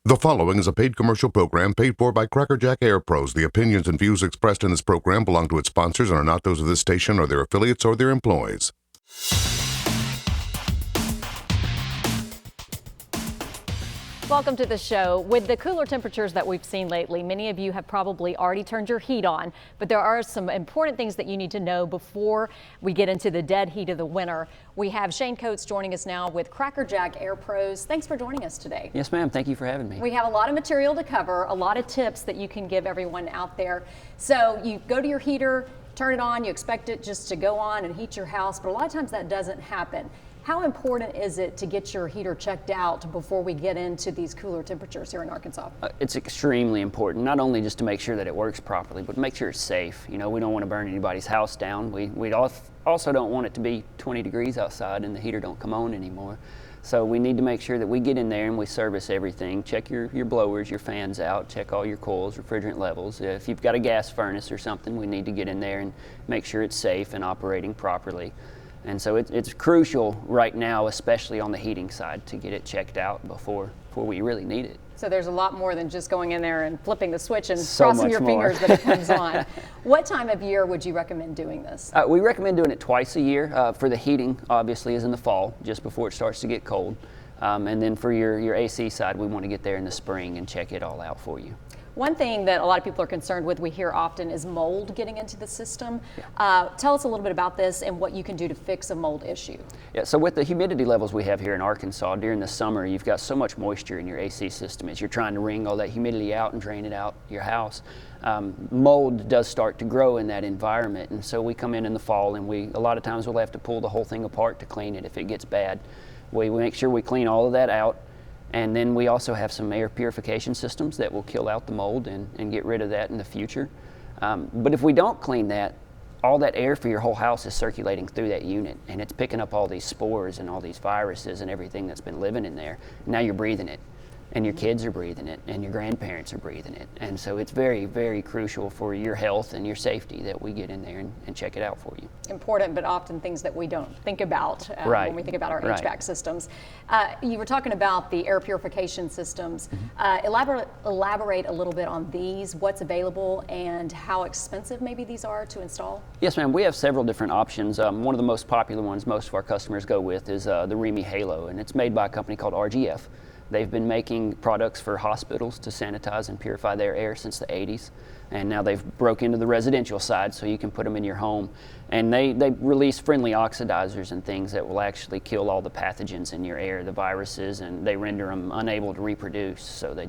The following is a paid commercial program paid for by Crackerjack Air Pros. The opinions and views expressed in this program belong to its sponsors and are not those of this station or their affiliates or their employees. Welcome to the show. With the cooler temperatures that we've seen lately, many of you have probably already turned your heat on, but there are some important things that you need to know before we get into the dead heat of the winter. We have Shane Coates joining us now with Crackerjack Air Pros. Thanks for joining us today. Yes, ma'am. Thank you for having me. We have a lot of material to cover, a lot of tips that you can give everyone out there. So you go to your heater, turn it on, you expect it just to go on and heat your house, but a lot of times that doesn't happen. How important is it to get your heater checked out before we get into these cooler temperatures here in Arkansas? It's extremely important, not only just to make sure that it works properly, but make sure it's safe. You know, we don't want to burn anybody's house down. We also don't want it to be 20 degrees outside and the heater don't come on anymore. So we need to make sure that we get in there and we service everything. Check your blowers, your fans out, check all your coils, refrigerant levels. If you've got a gas furnace or something, we need to get in there and make sure it's safe and operating properly. And so it's crucial right now, especially on the heating side, to get it checked out before we really need it. So there's a lot more than just going in there and flipping the switch and so crossing your more. fingers that it comes on. What time of year would you recommend doing this? We recommend doing it twice a year. For the heating, obviously, is in the fall, just before it starts to get cold. And then for your AC side, we want to get there in the spring and check it all out for you. One thing that a lot of people are concerned with, we hear often, is mold getting into the system. Tell us a little bit about this and what you can do to fix a mold issue. Yeah, so with the humidity levels we have here in Arkansas, during the summer, you've got so much moisture in your AC system as you're trying to wring all that humidity out and drain it out your house. Mold does start to grow in that environment, and so we come in the fall and a lot of times we'll have to pull the whole thing apart to clean it if it gets bad. We make sure we clean all of that out. And then we also have some air purification systems that will kill out the mold and get rid of that in the future. But if we don't clean that, all that air for your whole house is circulating through that unit, and it's picking up all these spores and all these viruses and everything that's been living in there. Now you're breathing it, and your kids are breathing it, and your grandparents are breathing it. And so it's very, very crucial for your health and your safety that we get in there and check it out for you. Important, but often things that we don't think about right. when we think about our right. HVAC systems. You were talking about the air purification systems. Elaborate a little bit on these, what's available, and how expensive maybe these are to install? Yes, ma'am. We have several different options. One of the most popular ones most of our customers go with is the Remy Halo, and it's made by a company called RGF. They've been making products for hospitals to sanitize and purify their air since the 80s. And now they've broke into the residential side so you can put them in your home. And they release friendly oxidizers and things that will actually kill all the pathogens in your air, the viruses, and they render them unable to reproduce, so they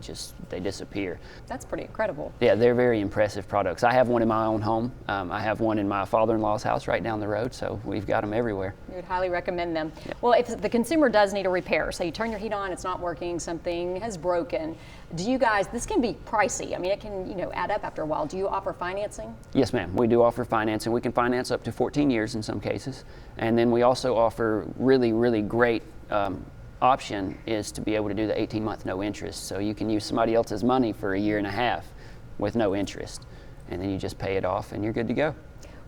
disappear. That's pretty incredible. Yeah, they're very impressive products. I have one in my own home. I have one in my father-in-law's house right down the road, so we've got them everywhere. You would highly recommend them. Yeah. Well, if the consumer does need a repair, so you turn your heat on, it's not working, something has broken, do you guys, this can be pricey. I mean, it can add up after a while. Do you offer financing? Yes, ma'am. We do offer financing. We can finance up to 14 years in some cases. And then we also offer really, really great option is to be able to do the 18-month no interest. So you can use somebody else's money for a year and a half with no interest. And then you just pay it off and you're good to go.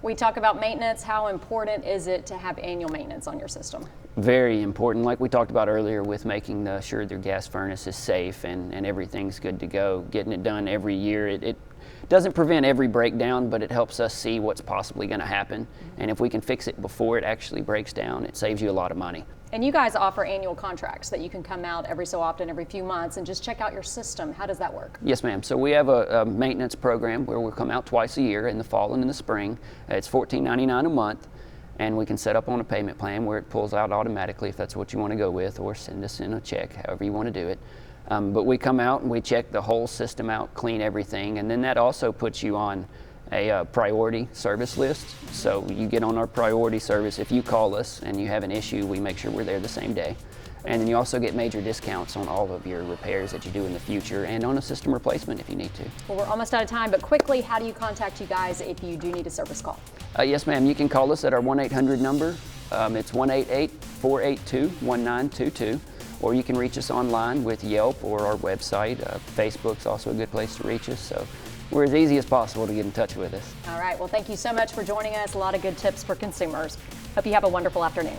We talk about maintenance. How important is it to have annual maintenance on your system? Very important. Like we talked about earlier with making sure their gas furnace is safe and everything's good to go. Getting it done every year. It doesn't prevent every breakdown, but it helps us see what's possibly going to happen. And if we can fix it before it actually breaks down, it saves you a lot of money. And you guys offer annual contracts that you can come out every so often, every few months, and just check out your system. How does that work? Yes, ma'am. So we have a maintenance program where we'll come out twice a year in the fall and in the spring. It's $14.99 a month, and we can set up on a payment plan where it pulls out automatically if that's what you want to go with, or send us in a check, however you want to do it. But we come out and we check the whole system out, clean everything, and then that also puts you on a priority service list. So you get on our priority service. If you call us and you have an issue, we make sure we're there the same day. And then you also get major discounts on all of your repairs that you do in the future and on a system replacement if you need to. Well, we're almost out of time, but quickly, how do you contact you guys if you do need a service call? Yes, ma'am. You can call us at our 1-800 number. It's 1-888-482-1922. Or you can reach us online with Yelp or our website. Facebook's also a good place to reach us. So we're as easy as possible to get in touch with us. All right. Well, thank you so much for joining us. A lot of good tips for consumers. Hope you have a wonderful afternoon.